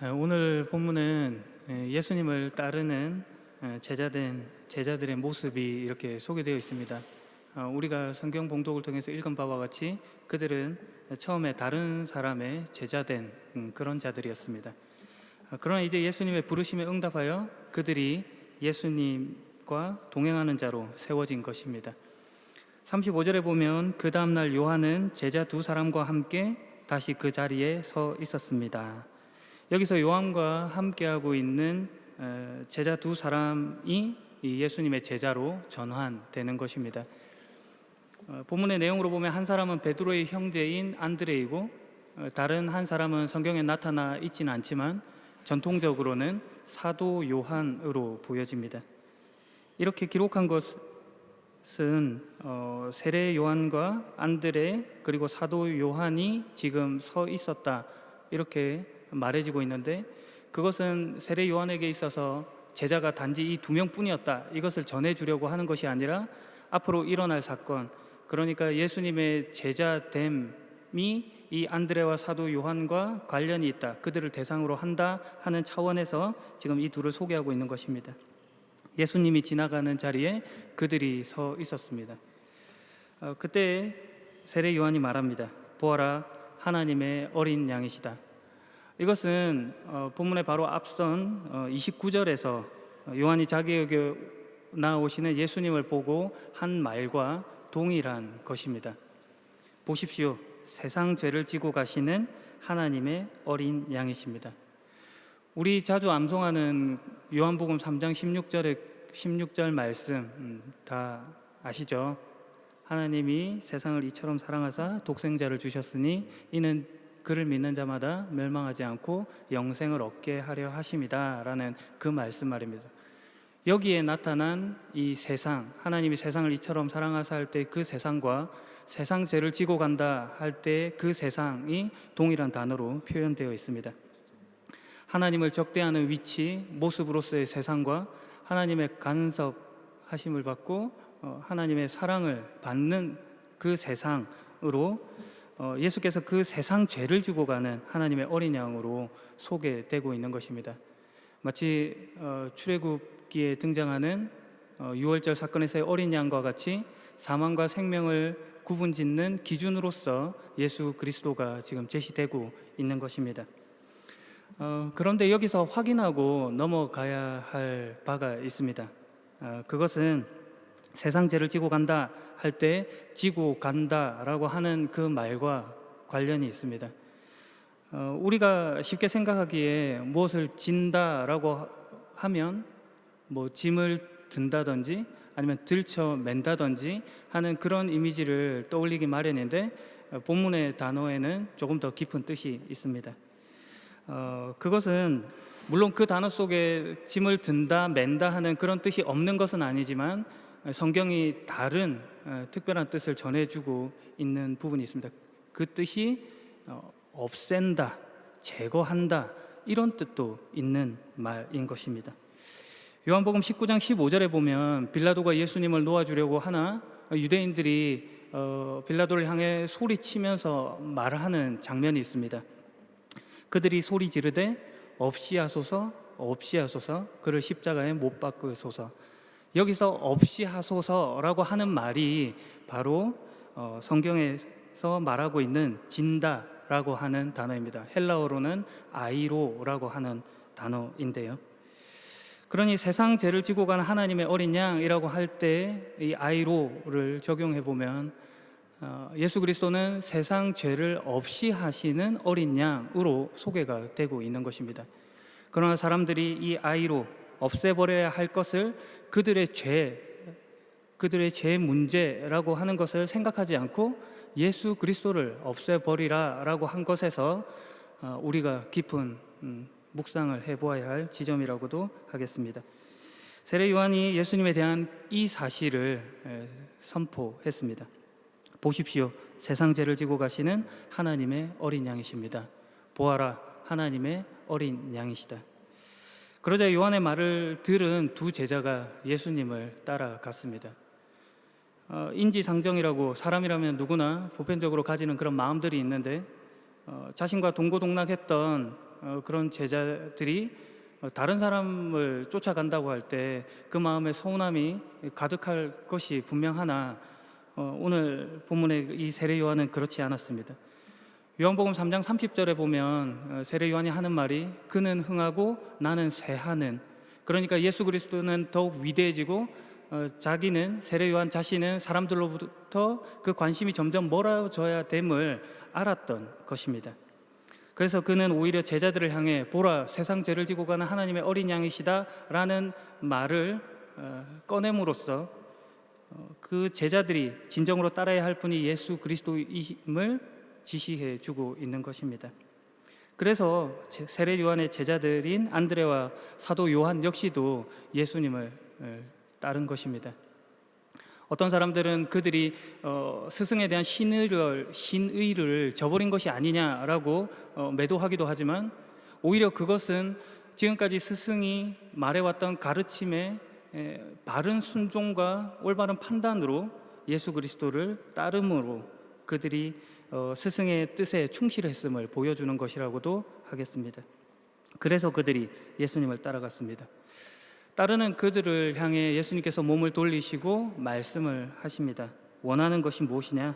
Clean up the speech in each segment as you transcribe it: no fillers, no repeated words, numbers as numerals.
오늘 본문은 예수님을 따르는 제자들의 모습이 이렇게 소개되어 있습니다. 우리가 성경 봉독을 통해서 읽은 바와 같이 그들은 처음에 다른 사람의 제자된 그런 자들이었습니다. 그러나 이제 예수님의 부르심에 응답하여 그들이 예수님과 동행하는 자로 세워진 것입니다. 35절에 보면 그 다음날 요한은 제자 두 사람과 함께 다시 그 자리에 서 있었습니다. 여기서 요한과 함께하고 있는 제자 두 사람이 예수님의 제자로 전환되는 것입니다. 본문의 내용으로 보면 한 사람은 베드로의 형제인 안드레이고 다른 한 사람은 성경에 나타나 있지는 않지만 전통적으로는 사도 요한으로 보여집니다. 이렇게 기록한 것은 세례 요한과 안드레 그리고 사도 요한이 지금 서 있었다 이렇게 말해지고 있는데, 그것은 세례 요한에게 있어서 제자가 단지 이 두 명뿐이었다 이것을 전해주려고 하는 것이 아니라 앞으로 일어날 사건, 그러니까 예수님의 제자됨이 이 안드레와 사도 요한과 관련이 있다, 그들을 대상으로 한다 하는 차원에서 지금 이 둘을 소개하고 있는 것입니다. 예수님이 지나가는 자리에 그들이 서 있었습니다. 그때 세례 요한이 말합니다. 보아라, 하나님의 어린 양이시다. 이것은 본문의 바로 앞선 29절에서 요한이 자기에게 나오시는 예수님을 보고 한 말과 동일한 것입니다. 보십시오, 세상 죄를 지고 가시는 하나님의 어린 양이십니다. 우리 자주 암송하는 요한복음 3장 16절 말씀 다 아시죠? 하나님이 세상을 이처럼 사랑하사 독생자를 주셨으니 이는 그를 믿는 자마다 멸망하지 않고 영생을 얻게 하려 하심이다 라는 그 말씀 말입니다. 여기에 나타난 이 세상, 하나님이 세상을 이처럼 사랑하사 할 때 그 세상과 세상 죄를 지고 간다 할 때 그 세상이 동일한 단어로 표현되어 있습니다. 하나님을 적대하는 위치, 모습으로서의 세상과 하나님의 간섭하심을 받고 하나님의 사랑을 받는 그 세상으로 예수께서 그 세상 죄를 지고 가는 하나님의 어린 양으로 소개되고 있는 것입니다. 마치 출애굽기에 등장하는 유월절 사건에서의 어린 양과 같이 사망과 생명을 구분짓는 기준으로서 예수 그리스도가 지금 제시되고 있는 것입니다. 그런데 여기서 확인하고 넘어가야 할 바가 있습니다. 그것은 세상 죄를 지고 간다 할 때 지고 간다라고 하는 그 말과 관련이 있습니다. 우리가 쉽게 생각하기에 무엇을 진다라고 하면 짐을 든다든지 아니면 들쳐 맨다든지 하는 그런 이미지를 떠올리기 마련인데, 본문의 단어에는 조금 더 깊은 뜻이 있습니다. 그것은 물론 그 단어 속에 짐을 든다 맨다 하는 그런 뜻이 없는 것은 아니지만 성경이 다른 특별한 뜻을 전해주고 있는 부분이 있습니다. 그 뜻이 없앤다, 제거한다 이런 뜻도 있는 말인 것입니다. 요한복음 19장 15절에 보면 빌라도가 예수님을 놓아주려고 하나 유대인들이 빌라도를 향해 소리치면서 말하는 장면이 있습니다. 그들이 소리 지르되 없이 하소서, 없이 하소서, 그를 십자가에 못 박으소서. 여기서 없이 하소서라고 하는 말이 바로 성경에서 말하고 있는 진다라고 하는 단어입니다. 헬라어로는 아이로라고 하는 단어인데요. 그러니 세상 죄를 지고 가는 하나님의 어린 양이라고 할 때 이 아이로를 적용해 보면 예수 그리스도는 세상 죄를 없이 하시는 어린 양으로 소개가 되고 있는 것입니다. 그러나 사람들이 이 아이로 없애버려야 할 것을 그들의 죄 문제라고 하는 것을 생각하지 않고 예수 그리스도를 없애버리라 라고 한 것에서 우리가 깊은 묵상을 해보아야 할 지점이라고도 하겠습니다. 세례 요한이 예수님에 대한 이 사실을 선포했습니다. 보십시오, 세상 죄를 지고 가시는 하나님의 어린 양이십니다. 보아라, 하나님의 어린 양이시다. 그러자 요한의 말을 들은 두 제자가 예수님을 따라갔습니다. 인지상정이라고 사람이라면 누구나 보편적으로 가지는 그런 마음들이 있는데 자신과 동고동락했던 그런 제자들이 다른 사람을 쫓아간다고 할 때 그 마음에 서운함이 가득할 것이 분명하나 오늘 본문의 이 세례 요한은 그렇지 않았습니다. 요한복음 3장 30절에 보면 세례 요한이 하는 말이 그는 흥하고 나는 쇠하는, 그러니까 예수 그리스도는 더욱 위대해지고 자기는, 세례 요한 자신은 사람들로부터 그 관심이 점점 멀어져야 됨을 알았던 것입니다. 그래서 그는 오히려 제자들을 향해 보라 세상 죄를 지고 가는 하나님의 어린 양이시다 라는 말을 꺼냄으로써 그 제자들이 진정으로 따라야 할 분이 예수 그리스도임을 지시해 주고 있는 것입니다. 그래서 세례 요한의 제자들인 안드레와 사도 요한 역시도 예수님을 따른 것입니다. 어떤 사람들은 그들이 스승에 대한 신의를 저버린 것이 아니냐라고 매도하기도 하지만, 오히려 그것은 지금까지 스승이 말해왔던 가르침에 바른 순종과 올바른 판단으로 예수 그리스도를 따름으로 그들이 스승의 뜻에 충실했음을 보여주는 것이라고도 하겠습니다. 그래서 그들이 예수님을 따라갔습니다. 따르는 그들을 향해 예수님께서 몸을 돌리시고 말씀을 하십니다. 원하는 것이 무엇이냐?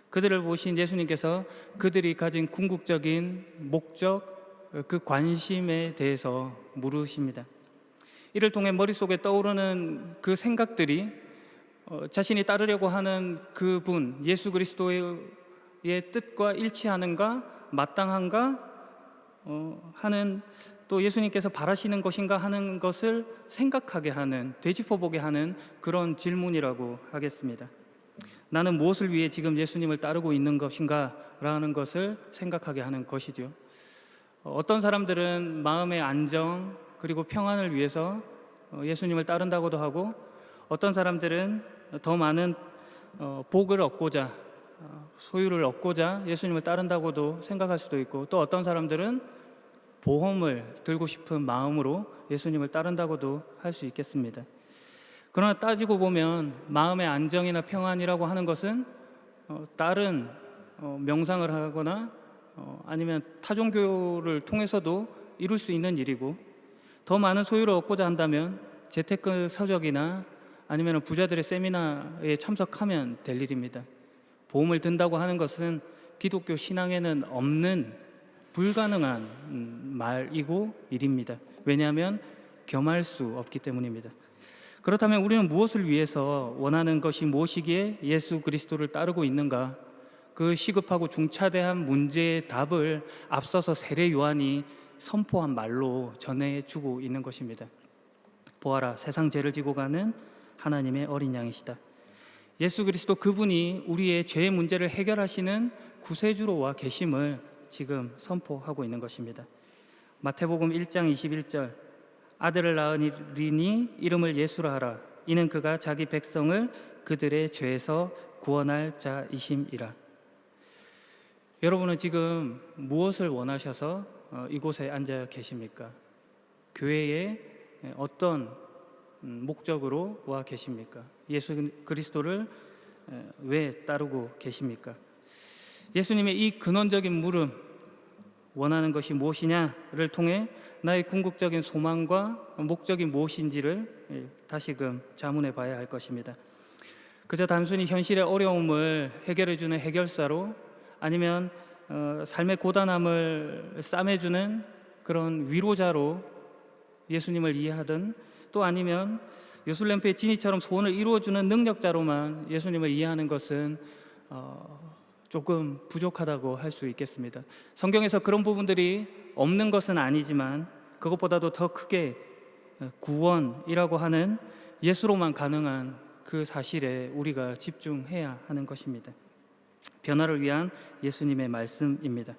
그들을 보신 예수님께서 그들이 가진 궁극적인 목적, 그 관심에 대해서 물으십니다. 이를 통해 머릿속에 떠오르는 그 생각들이 자신이 따르려고 하는 그분 예수 그리스도의 뜻과 일치하는가, 마땅한가 하는, 또 예수님께서 바라시는 것인가 하는 것을 생각하게 하는, 되짚어보게 하는 그런 질문이라고 하겠습니다. 나는 무엇을 위해 지금 예수님을 따르고 있는 것인가 라는 것을 생각하게 하는 것이죠. 어떤 사람들은 마음의 안정 그리고 평안을 위해서 예수님을 따른다고도 하고, 어떤 사람들은 더 많은 복을 얻고자, 소유를 얻고자 예수님을 따른다고도 생각할 수도 있고, 또 어떤 사람들은 보험을 들고 싶은 마음으로 예수님을 따른다고도 할 수 있겠습니다. 그러나 따지고 보면 마음의 안정이나 평안이라고 하는 것은 다른 명상을 하거나 아니면 타종교를 통해서도 이룰 수 있는 일이고, 더 많은 소유를 얻고자 한다면 재테크 서적이나 아니면 부자들의 세미나에 참석하면 될 일입니다. 보험을 든다고 하는 것은 기독교 신앙에는 없는 불가능한 말이고 일입니다. 왜냐하면 겸할 수 없기 때문입니다. 그렇다면 우리는 무엇을 위해서, 원하는 것이 무엇이기에 예수 그리스도를 따르고 있는가? 그 시급하고 중차대한 문제의 답을 앞서서 세례 요한이 선포한 말로 전해주고 있는 것입니다. 보아라, 세상 죄를 지고 가는 하나님의 어린 양이시다. 예수 그리스도 그분이 우리의 죄의 문제를 해결하시는 구세주로 와 계심을 지금 선포하고 있는 것입니다. 마태복음 1장 21절, 아들을 낳으리니 이름을 예수라 하라. 이는 그가 자기 백성을 그들의 죄에서 구원할 자이심이라. 여러분은 지금 무엇을 원하셔서 이곳에 앉아 계십니까? 교회에 어떤 목적으로 와 계십니까? 예수 그리스도를 왜 따르고 계십니까? 예수님의 이 근원적인 물음, 원하는 것이 무엇이냐를 통해 나의 궁극적인 소망과 목적이 무엇인지를 다시금 자문해 봐야 할 것입니다. 그저 단순히 현실의 어려움을 해결해주는 해결사로, 아니면 삶의 고단함을 싸매주는 그런 위로자로 예수님을 이해하든, 또 아니면 예술램프의 지니처럼 소원을 이루어주는 능력자로만 예수님을 이해하는 것은 조금 부족하다고 할 수 있겠습니다. 성경에서 그런 부분들이 없는 것은 아니지만, 그것보다도 더 크게 구원이라고 하는 예수로만 가능한 그 사실에 우리가 집중해야 하는 것입니다. 변화를 위한 예수님의 말씀입니다.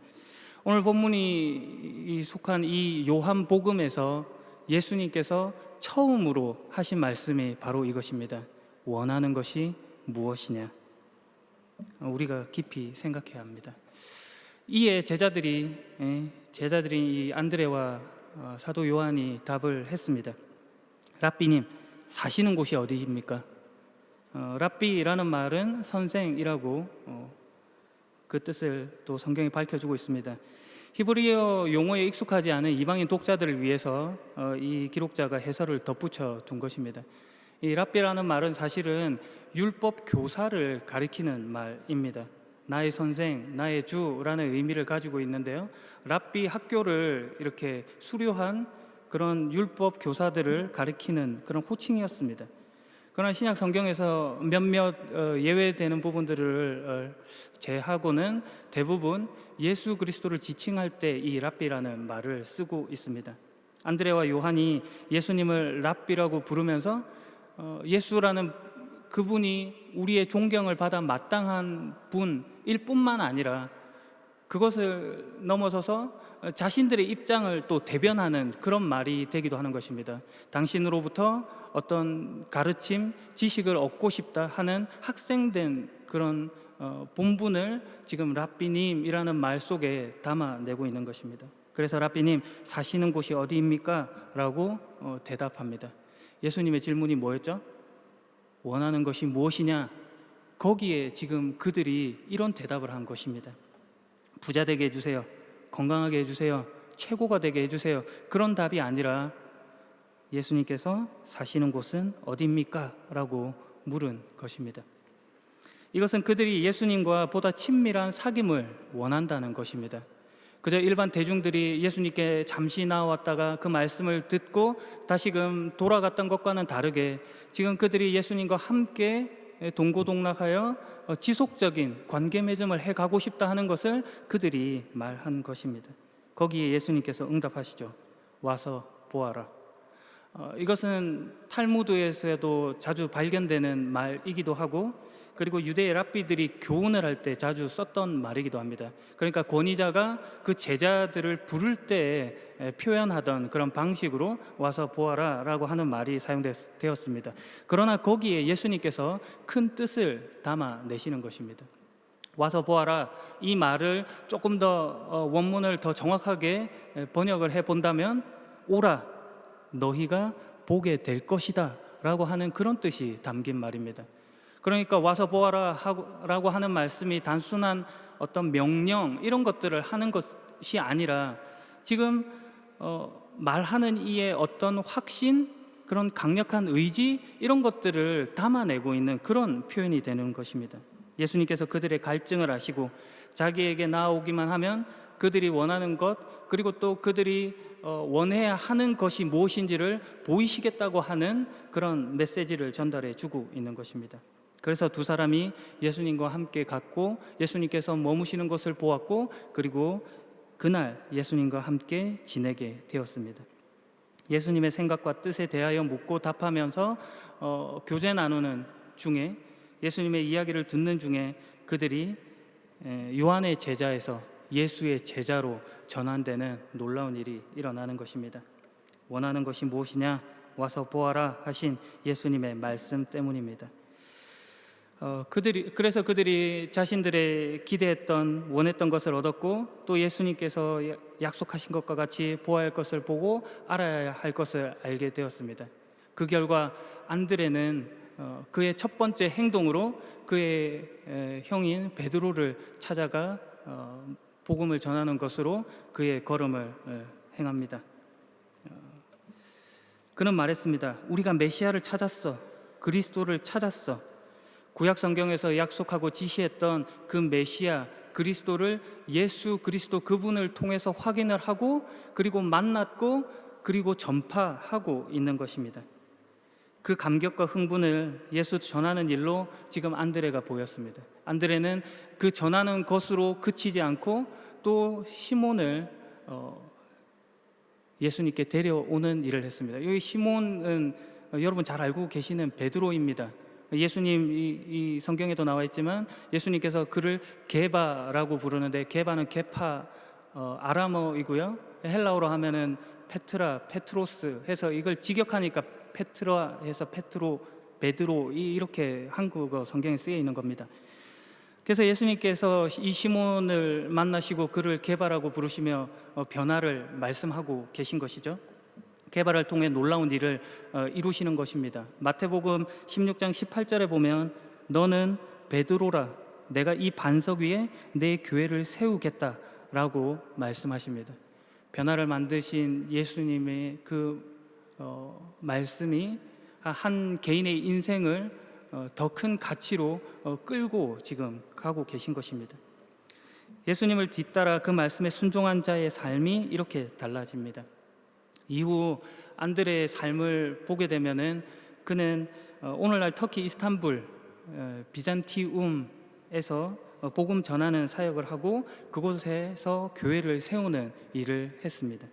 오늘 본문이 속한 이 요한복음에서 예수님께서 처음으로 하신 말씀이 바로 이것입니다. 원하는 것이 무엇이냐? 우리가 깊이 생각해야 합니다. 이에 제자들이 이 안드레와 사도 요한이 답을 했습니다. 랍비님, 사시는 곳이 어디입니까? 랍비라는 말은 선생이라고 그 뜻을 또 성경이 밝혀주고 있습니다. 히브리어 용어에 익숙하지 않은 이방인 독자들을 위해서 이 기록자가 해설을 덧붙여 둔 것입니다. 이 랍비라는 말은 사실은 율법 교사를 가리키는 말입니다. 나의 선생, 나의 주라는 의미를 가지고 있는데요. 랍비 학교를 이렇게 수료한 그런 율법 교사들을 가리키는 그런 호칭이었습니다. 그러나 신약 성경에서 몇몇 예외되는 부분들을 제하고는 대부분 예수 그리스도를 지칭할 때 이 랍비라는 말을 쓰고 있습니다. 안드레와 요한이 예수님을 랍비라고 부르면서 예수라는 그분이 우리의 존경을 받아 마땅한 분일 뿐만 아니라 그것을 넘어서서 자신들의 입장을 또 대변하는 그런 말이 되기도 하는 것입니다. 당신으로부터 어떤 가르침, 지식을 얻고 싶다 하는 학생된 그런 본분을 지금 랍비님이라는 말 속에 담아내고 있는 것입니다. 그래서 랍비님, 사시는 곳이 어디입니까? 라고 대답합니다. 예수님의 질문이 뭐였죠? 원하는 것이 무엇이냐? 거기에 지금 그들이 이런 대답을 한 것입니다. 부자 되게 해주세요. 건강하게 해주세요. 최고가 되게 해주세요. 그런 답이 아니라 예수님께서 사시는 곳은 어디입니까? 라고 물은 것입니다. 이것은 그들이 예수님과 보다 친밀한 사귐을 원한다는 것입니다. 그저 일반 대중들이 예수님께 잠시 나왔다가 그 말씀을 듣고 다시금 돌아갔던 것과는 다르게 지금 그들이 예수님과 함께 동고동락하여 지속적인 관계 맺음을 해가고 싶다 하는 것을 그들이 말한 것입니다. 거기에 예수님께서 응답하시죠. 와서 보아라. 이것은 탈무드에서도 자주 발견되는 말이기도 하고, 그리고 유대의 랍비들이 교훈을 할 때 자주 썼던 말이기도 합니다. 그러니까 권위자가 그 제자들을 부를 때 표현하던 그런 방식으로 와서 보아라 라고 하는 말이 사용되었습니다. 그러나 거기에 예수님께서 큰 뜻을 담아내시는 것입니다. 와서 보아라, 이 말을 조금 더 원문을 더 정확하게 번역을 해본다면 오라, 너희가 보게 될 것이다 라고 하는 그런 뜻이 담긴 말입니다. 그러니까 와서 보아라 라고 하는 말씀이 단순한 어떤 명령 이런 것들을 하는 것이 아니라 지금 말하는 이의 어떤 확신, 그런 강력한 의지 이런 것들을 담아내고 있는 그런 표현이 되는 것입니다. 예수님께서 그들의 갈증을 아시고 자기에게 나아오기만 하면 그들이 원하는 것, 그리고 또 그들이 원해야 하는 것이 무엇인지를 보이시겠다고 하는 그런 메시지를 전달해 주고 있는 것입니다. 그래서 두 사람이 예수님과 함께 갔고 예수님께서 머무시는 것을 보았고, 그리고 그날 예수님과 함께 지내게 되었습니다. 예수님의 생각과 뜻에 대하여 묻고 답하면서 교제 나누는 중에, 예수님의 이야기를 듣는 중에 그들이 요한의 제자에서 예수의 제자로 전환되는 놀라운 일이 일어나는 것입니다. 원하는 것이 무엇이냐? 와서 보아라 하신 예수님의 말씀 때문입니다. 그래서 그들이 자신들의 기대했던, 원했던 것을 얻었고, 또 예수님께서 약속하신 것과 같이 보아야 할 것을 보고 알아야 할 것을 알게 되었습니다. 그 결과 안드레는 그의 첫 번째 행동으로 그의 형인 베드로를 찾아가 복음을 전하는 것으로 그의 걸음을 행합니다. 그는 말했습니다. 우리가 메시아를 찾았어. 그리스도를 찾았어. 구약 성경에서 약속하고 지시했던 그 메시아 그리스도를, 예수 그리스도 그분을 통해서 확인을 하고, 그리고 만났고, 그리고 전파하고 있는 것입니다. 그 감격과 흥분을 예수 전하는 일로 지금 안드레가 보였습니다. 안드레는 그 전하는 것으로 그치지 않고 또 시몬을 예수님께 데려오는 일을 했습니다. 여기 시몬은 여러분 잘 알고 계시는 베드로입니다. 예수님 이 성경에도 나와 있지만 예수님께서 그를 게바라고 부르는데, 게바는 게파 아람어이고요. 헬라어로 하면은 페트라, 페트로스 해서 이걸 직역하니까 페트라 해서 페트로, 베드로 이렇게 한국어 성경에 쓰여 있는 겁니다. 그래서 예수님께서 이 시몬을 만나시고 그를 게바라고 부르시며 변화를 말씀하고 계신 것이죠. 게바를 통해 놀라운 일을 이루시는 것입니다. 마태복음 16장 18절에 보면 너는 베드로라, 내가 이 반석 위에 내 교회를 세우겠다 라고 말씀하십니다. 변화를 만드신 예수님의 그 말씀이 한 개인의 인생을 더 큰 가치로 끌고 지금 가고 계신 것입니다. 예수님을 뒤따라 그 말씀에 순종한 자의 삶이 이렇게 달라집니다. 이후 안드레의 삶을 보게 되면은 그는 오늘날 터키 이스탄불 비잔티움에서 복음 전하는 사역을 하고 그곳에서 교회를 세우는 일을 했습니다.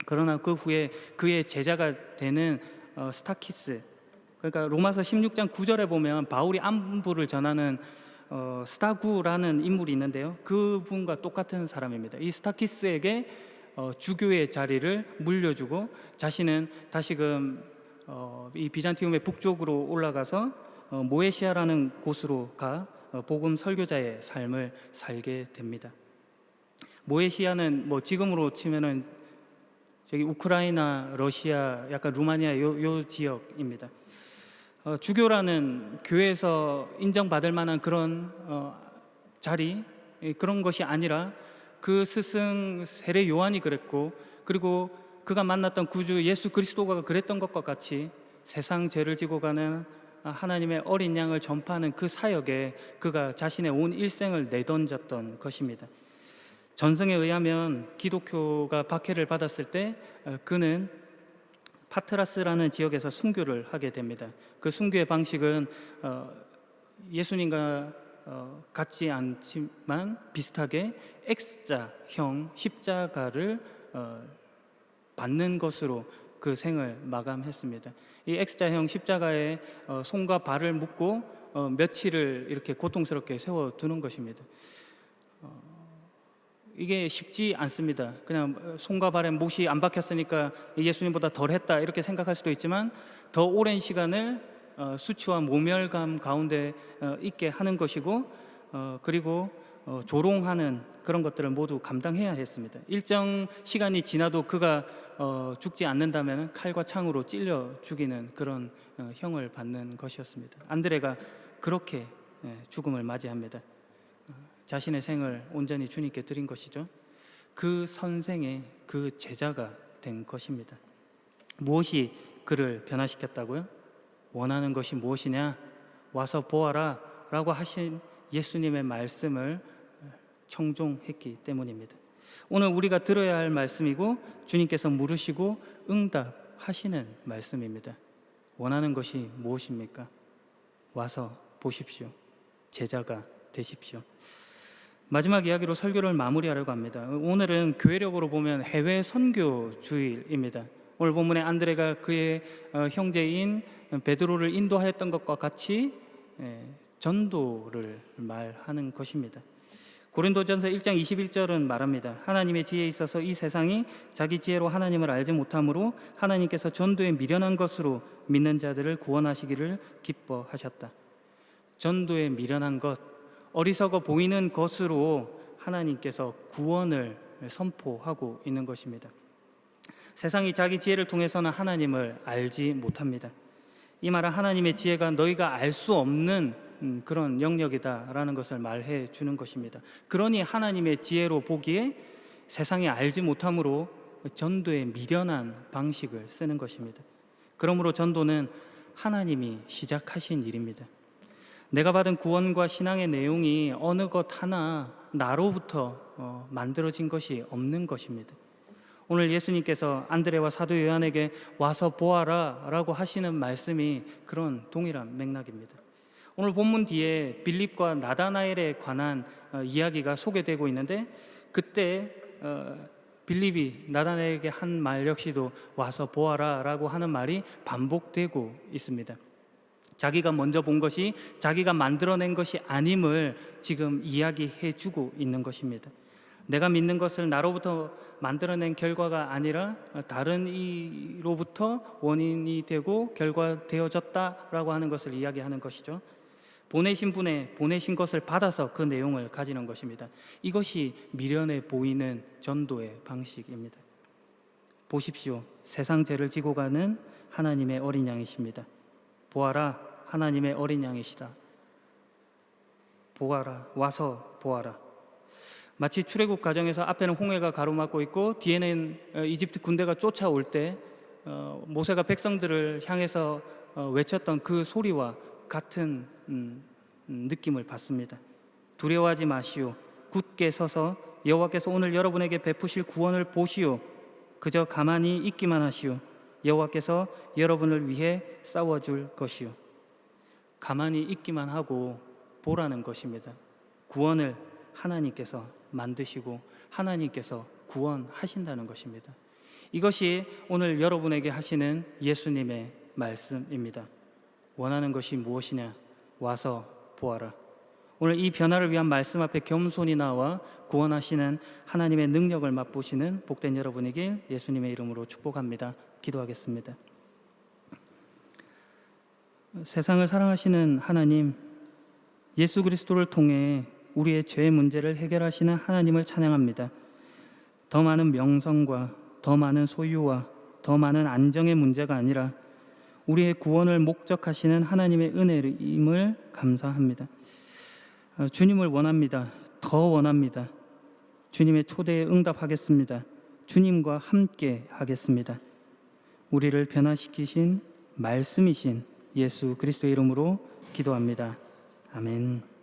그러나 그 후에 그의 제자가 되는 스타키스, 그러니까 로마서 16장 9절에 보면 바울이 안부를 전하는 스타구라는 인물이 있는데요, 그분과 똑같은 사람입니다. 이 스타키스에게 주교의 자리를 물려주고 자신은 다시금 이 비잔티움의 북쪽으로 올라가서 모에시아라는 곳으로 가 복음 설교자의 삶을 살게 됩니다. 모에시아는 뭐 지금으로 치면은 저기 우크라이나, 러시아, 약간 루마니아 요 지역입니다. 주교라는 교회에서 인정받을 만한 그런 자리, 그런 것이 아니라 그 스승 세례 요한이 그랬고, 그리고 그가 만났던 구주 예수 그리스도가 그랬던 것과 같이 세상 죄를 지고 가는 하나님의 어린 양을 전파하는 그 사역에 그가 자신의 온 일생을 내던졌던 것입니다. 전승에 의하면 기독교가 박해를 받았을 때 그는 파트라스라는 지역에서 순교를 하게 됩니다. 그 순교의 방식은 예수님과 같지 않지만 비슷하게 X자형 십자가를 받는 것으로 그 생을 마감했습니다. 이 X자형 십자가에 손과 발을 묶고 며칠을 이렇게 고통스럽게 세워두는 것입니다. 이게 쉽지 않습니다. 그냥 손과 발에 못이 안 박혔으니까 예수님보다 덜했다 이렇게 생각할 수도 있지만, 더 오랜 시간을 수치와 모멸감 가운데 있게 하는 것이고, 그리고 조롱하는 그런 것들을 모두 감당해야 했습니다. 일정 시간이 지나도 그가 죽지 않는다면 칼과 창으로 찔려 죽이는 그런 형을 받는 것이었습니다. 안드레가 그렇게 죽음을 맞이합니다. 자신의 생을 온전히 주님께 드린 것이죠. 그 선생의 그 제자가 된 것입니다. 무엇이 그를 변화시켰다고요? 원하는 것이 무엇이냐? 와서 보아라 라고 하신 예수님의 말씀을 청종했기 때문입니다. 오늘 우리가 들어야 할 말씀이고 주님께서 물으시고 응답하시는 말씀입니다. 원하는 것이 무엇입니까? 와서 보십시오. 제자가 되십시오. 마지막 이야기로 설교를 마무리하려고 합니다. 오늘은 교회력으로 보면 해외 선교 주일입니다. 오늘 본문에 안드레가 그의 형제인 베드로를 인도하였던 것과 같이 전도를 말하는 것입니다. 고린도전서 1장 21절은 말합니다. 하나님의 지혜에 있어서 이 세상이 자기 지혜로 하나님을 알지 못하므로 하나님께서 전도에 미련한 것으로 믿는 자들을 구원하시기를 기뻐하셨다. 전도에 미련한 것, 어리석어 보이는 것으로 하나님께서 구원을 선포하고 있는 것입니다. 세상이 자기 지혜를 통해서는 하나님을 알지 못합니다. 이 말은 하나님의 지혜가 너희가 알 수 없는 그런 영역이다라는 것을 말해 주는 것입니다. 그러니 하나님의 지혜로 보기에 세상이 알지 못함으로 전도에 미련한 방식을 쓰는 것입니다. 그러므로 전도는 하나님이 시작하신 일입니다. 내가 받은 구원과 신앙의 내용이 어느 것 하나 나로부터 만들어진 것이 없는 것입니다. 오늘 예수님께서 안드레와 사도 요한에게 와서 보아라 라고 하시는 말씀이 그런 동일한 맥락입니다. 오늘 본문 뒤에 빌립과 나다나엘에 관한 이야기가 소개되고 있는데, 그때 빌립이 나다나엘에게 한 말 역시도 와서 보아라 라고 하는 말이 반복되고 있습니다. 자기가 먼저 본 것이 자기가 만들어낸 것이 아님을 지금 이야기해 주고 있는 것입니다. 내가 믿는 것을 나로부터 만들어낸 결과가 아니라 다른 이로부터 원인이 되고 결과되어졌다라고 하는 것을 이야기하는 것이죠. 보내신 분의 보내신 것을 받아서 그 내용을 가지는 것입니다. 이것이 미련해 보이는 전도의 방식입니다. 보십시오. 세상 죄를 지고 가는 하나님의 어린 양이십니다. 보아라, 하나님의 어린 양이시다. 보아라, 와서 보아라. 마치 출애굽 과정에서 앞에는 홍해가 가로막고 있고 뒤에는 이집트 군대가 쫓아올 때 모세가 백성들을 향해서 외쳤던 그 소리와 같은 느낌을 받습니다. 두려워하지 마시오. 굳게 서서 여호와께서 오늘 여러분에게 베푸실 구원을 보시오. 그저 가만히 있기만 하시오. 여호와께서 여러분을 위해 싸워줄 것이오. 가만히 있기만 하고 보라는 것입니다. 구원을 하나님께서 만드시고 하나님께서 구원하신다는 것입니다. 이것이 오늘 여러분에게 하시는 예수님의 말씀입니다. 원하는 것이 무엇이냐? 와서 보아라. 오늘 이 변화를 위한 말씀 앞에 겸손히 나와 구원하시는 하나님의 능력을 맛보시는 복된 여러분에게 예수님의 이름으로 축복합니다. 기도하겠습니다. 세상을 사랑하시는 하나님, 예수 그리스도를 통해 우리의 죄의 문제를 해결하시는 하나님을 찬양합니다. 더 많은 명성과 더 많은 소유와 더 많은 안정의 문제가 아니라 우리의 구원을 목적하시는 하나님의 은혜임을 감사합니다. 주님을 원합니다. 더 원합니다. 주님의 초대에 응답하겠습니다. 주님과 함께 하겠습니다. 우리를 변화시키신 말씀이신 예수 그리스도의 이름으로 기도합니다. 아멘.